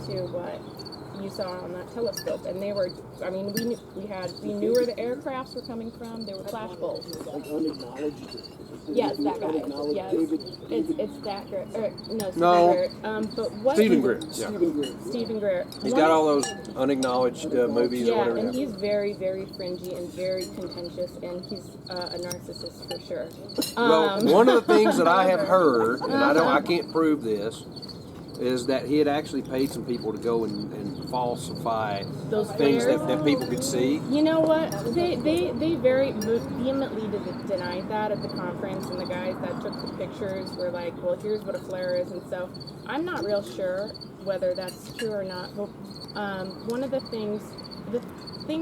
to what you saw on that telescope, and they were, I mean, we knew where the aircrafts were coming from. They were flash bulbs. Like unacknowledged. Yes, that guy. Yes, it's that Greer. No. Greer. But what? Stephen Greer. Yeah. Stephen Greer. He's got all those unacknowledged movies or Yeah, whatever. and he's very, very fringy and very contentious, and he's a narcissist for sure. Well, one of the things that I have heard, and I can't prove this, is that he had actually paid some people to go and falsify those things flares. that people could see. You know what? They very vehemently denied that at the conference, and the guys that took the pictures were like, well, here's what a flare is, and so I'm not real sure whether that's true or not. But one of the thing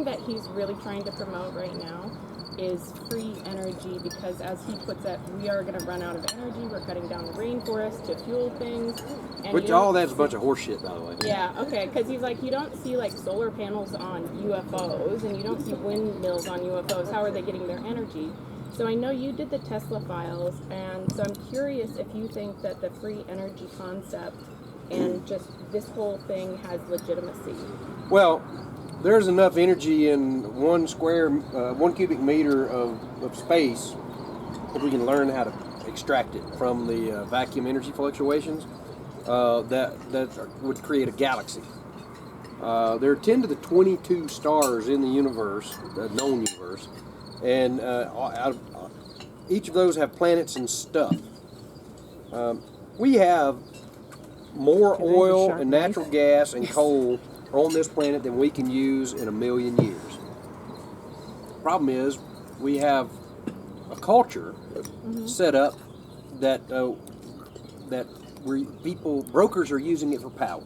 that he's really trying to promote right now is free energy, because as he puts it, we are going to run out of energy. We're cutting down the rainforest to fuel things. And Which all that's a bunch of horse shit, by the way. Yeah, okay, because he's like, you don't see like solar panels on UFOs, and you don't see windmills on UFOs. How are they getting their energy? So I know you did the Tesla files, and so I'm curious if you think that the free energy concept and just this whole thing has legitimacy. Well, there's enough energy in 1 cubic meter of space if we can learn how to extract it from the vacuum energy fluctuations that would create a galaxy. There are 10 to the 22 stars in the universe, the known universe, and each of those have planets and stuff. We have more oil and natural gas and coal on this planet than we can use in 1,000,000 years. Problem is, we have a culture set up that brokers are using it for power.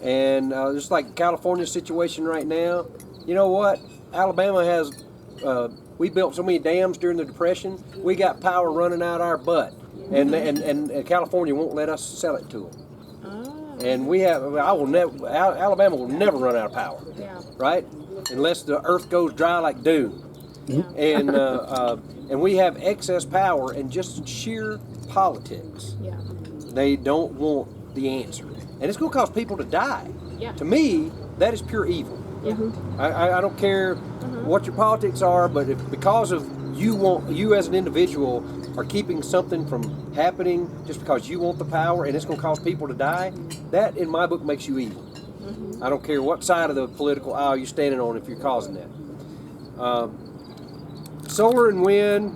And just like California's situation right now, you know what? Alabama has, we built so many dams during the Depression, we got power running out our butt. And California won't let us sell it to them. And Alabama will never run out of power, right? Unless the earth goes dry like Dune. And we have excess power, and just sheer politics. They don't want the answer, and it's going to cause people to die. To me, that is pure evil. I don't care what your politics are, but if because of you as an individual are keeping something from happening just because you want the power and it's going to cause people to die, that in my book makes you evil. I don't care what side of the political aisle you're standing on if you're causing that. Solar and wind,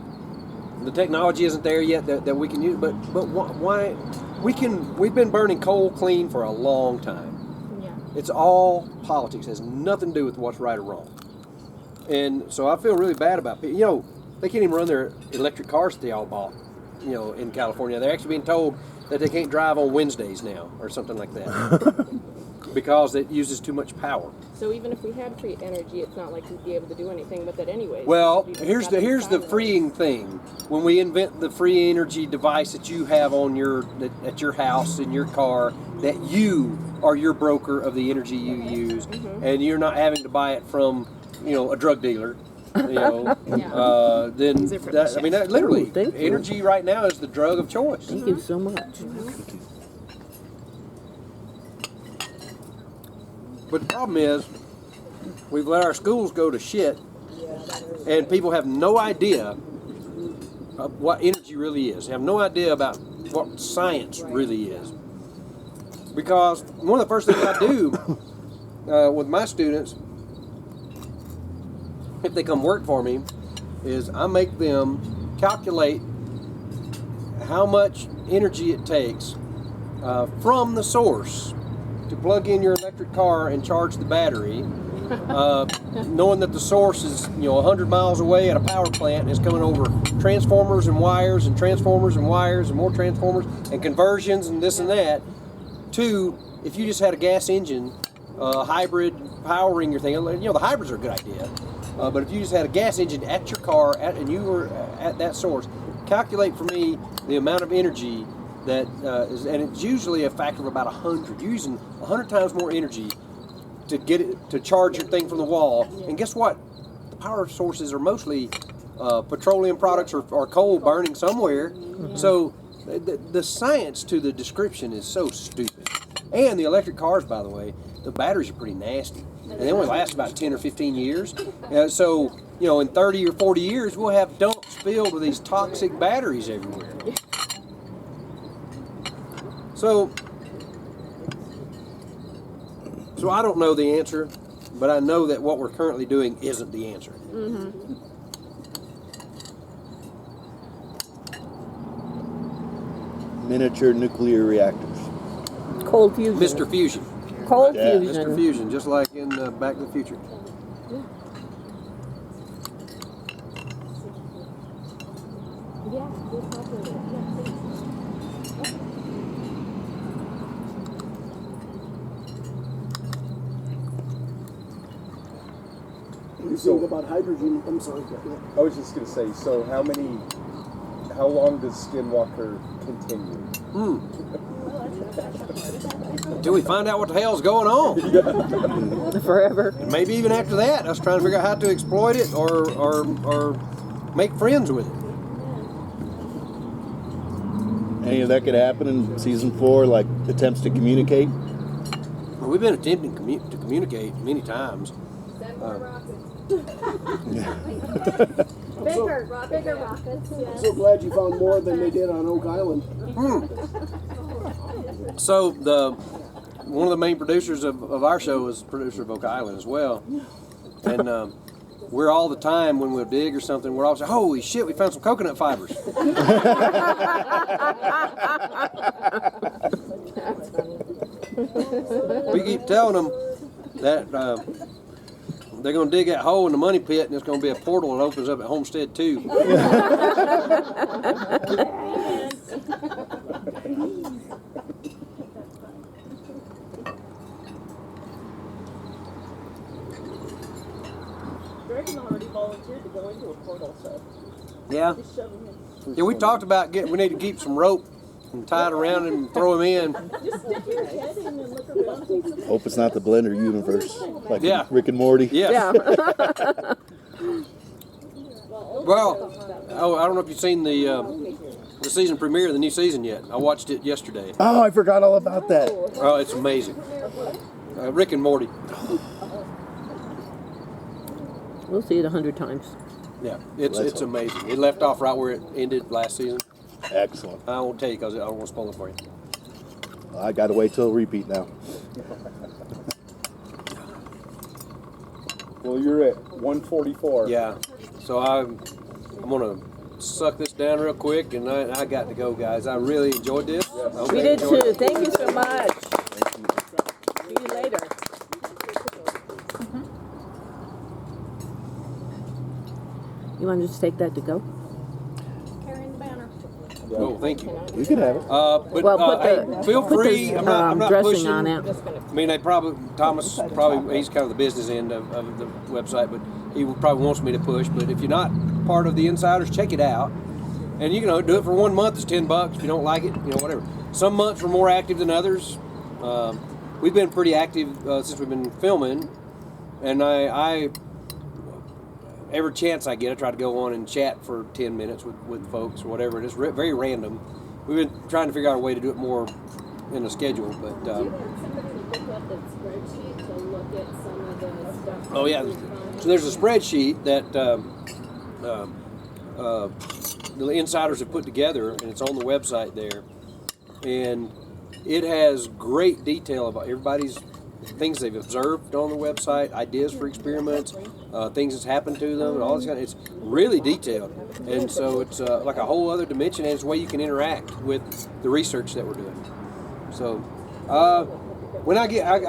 the technology isn't there yet that we can use, but why we've been burning coal clean for a long time. It's all politics. It has nothing to do with what's right or wrong. And so I feel really bad about people. You know, they can't even run their electric cars that they all bought, in California. They're actually being told that they can't drive on Wednesdays now or something like that because it uses too much power. So even if we had free energy, it's not like we'd be able to do anything with it anyway. Well, here's the freeing thing. When we invent the free energy device that you have on at your house, in your car, that you are your broker of the energy you use, and you're not having to buy it from, a drug dealer. Then literally, energy right now is the drug of choice. Thank you so much. But the problem is, we've let our schools go to shit, and people have no idea of what energy really is. They have no idea about what science really is. Because one of the first things I do with my students, if they come work for me, is I make them calculate how much energy it takes from the source to plug in your electric car and charge the battery, knowing that the source is 100 miles away at a power plant and is coming over transformers and wires and transformers and wires and more transformers and conversions and this and that, to if you just had a gas engine hybrid powering your thing. The hybrids are a good idea. But if you just had a gas engine at your car and you were at that source, calculate for me the amount of energy that is, and it's usually a factor of about 100. You're using 100 times more energy to get it to charge your thing from the wall. And guess what? The power sources are mostly petroleum products or coal burning somewhere. So the science to the description is so stupid. And the electric cars, by the way, the batteries are pretty nasty. And they only last about 10 or 15 years. So, you know, in 30 or 40 years, we'll have dumps filled with these toxic batteries everywhere. So I don't know the answer, but I know that what we're currently doing isn't the answer. Mm-hmm. Miniature nuclear reactors. Cold fusion. Mr. Fusion. Cold Yeah. fusion. Mr. Fusion, just like in Back to the Future. You're saying about hydrogen, I'm sorry. I was just going to say, so how long does Skinwalker continue? Until we find out what the hell's going on. Forever. And maybe even after that, us trying to figure out how to exploit it or make friends with it. Any of that could happen in season 4, like attempts to communicate? Well, we've been attempting to communicate many times. Bigger rockets. I'm so glad you found more than they did on Oak Island. So one of the main producers of our show is producer of Oak Island as well. And we're all the time when we'll dig or something, we're all saying, holy shit, we found some coconut fibers. We keep telling them that they're going to dig that hole in the money pit and it's going to be a portal that opens up at Homestead 2. Dragon already volunteered to go into a portal, so Yeah. just shove him in. Yeah, we talked about we need to keep some rope and tie it around him and throw him in. Just stick your head in and look around. Hope it's not the Blender universe, like Yeah. Rick and Morty. Yeah. Yeah. Well, I don't know if you've seen the season premiere of the new season yet. I watched it yesterday. Oh, I forgot all about that. Oh, it's amazing. Rick and Morty. We'll see it 100 times. Yeah, it's amazing. It left off right where it ended last season. Excellent. I won't tell you because I don't want to spoil it for you. I got to wait till repeat now. Well, you're at 144. Yeah. So I'm gonna suck this down real quick, and I got to go, guys. I really enjoyed this. I hope We you did enjoyed too. it. Thank you so much. See you later. You want to just take that to go? Carrying the banner. Oh, thank you. You can have it. But Well, put hey, the- feel put free. the, I'm not dressing pushing. on it. I mean, Thomas he's kind of the business end of the website, but he probably wants me to push. But if you're not part of the insiders, check it out. And do it for 1 month. It's $10. If you don't like it, whatever. Some months we're more active than others. We've been pretty active since we've been filming, and I every chance I get, I try to go on and chat for 10 minutes with folks or whatever. It is very random. We've been trying to figure out a way to do it more in a schedule, but. Do you want somebody to look up that spreadsheet to look at some of the stuff? Oh yeah, so there's a spreadsheet that the insiders have put together, and it's on the website there, and it has great detail about everybody's things they've observed on the website, ideas for experiments, things that's happened to them, and all this kind of. It's really detailed, and so it's like a whole other dimension, and it's a way you can interact with the research that we're doing. So. When I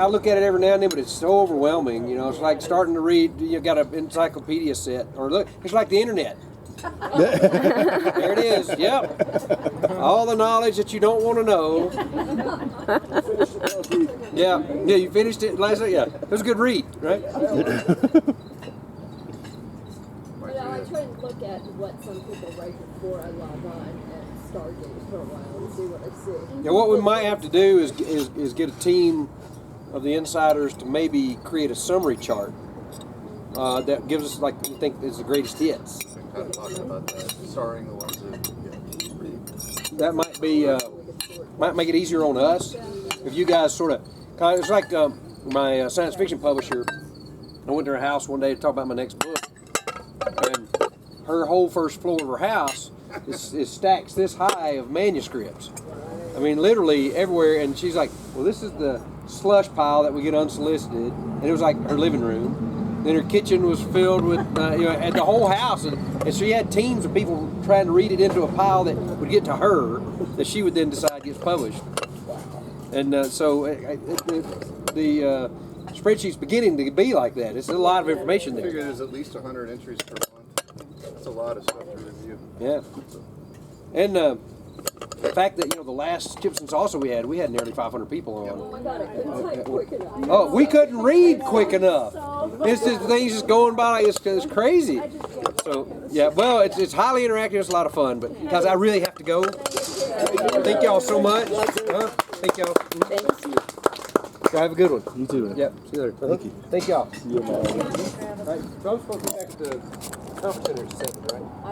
look at it every now and then, but it's so overwhelming. It's like starting to read. You got an encyclopedia set, or look, it's like the internet. There it is. Yep, all the knowledge that you don't want to know. Yeah, you finished it last night. Yeah, it was a good read, right? I try and look at what some people write before I log on and Stargate for a while and see what I see. Yeah, what we might have to do is get a team of the insiders to maybe create a summary chart that gives us like we think is the greatest hits. Kind of talking about that, starring the ones that read. That might be might make it easier on us if you guys sort of, it's like my science fiction publisher. I went to her house one day to talk about my next book, and her whole first floor of her house is stacks this high of manuscripts. I mean, literally everywhere. And she's like, "Well, this is the slush pile that we get unsolicited," and it was like her living room. Then her kitchen was filled with, and the whole house, and she had teams of people trying to read it into a pile that would get to her, that she would then decide gets published. And so the spreadsheet's beginning to be like that. It's a lot of information I there. figure there's at least 100 entries per month. That's a lot of stuff to review. Yeah. And the fact that, the last Chips and Salsa we had nearly 500 people on. Oh my god, I couldn't type quick enough. Oh, we couldn't read quick enough. It's just things just going by like it's crazy. So yeah, well, it's highly interactive. It's a lot of fun. But guys, I really have to go. Thank y'all so much. Thank y'all. So have a good one. You too. Man. Yep. See you later. Thank you. Thank y'all. See you, man. All right. So I'm supposed to be back at the conference center at 7, right?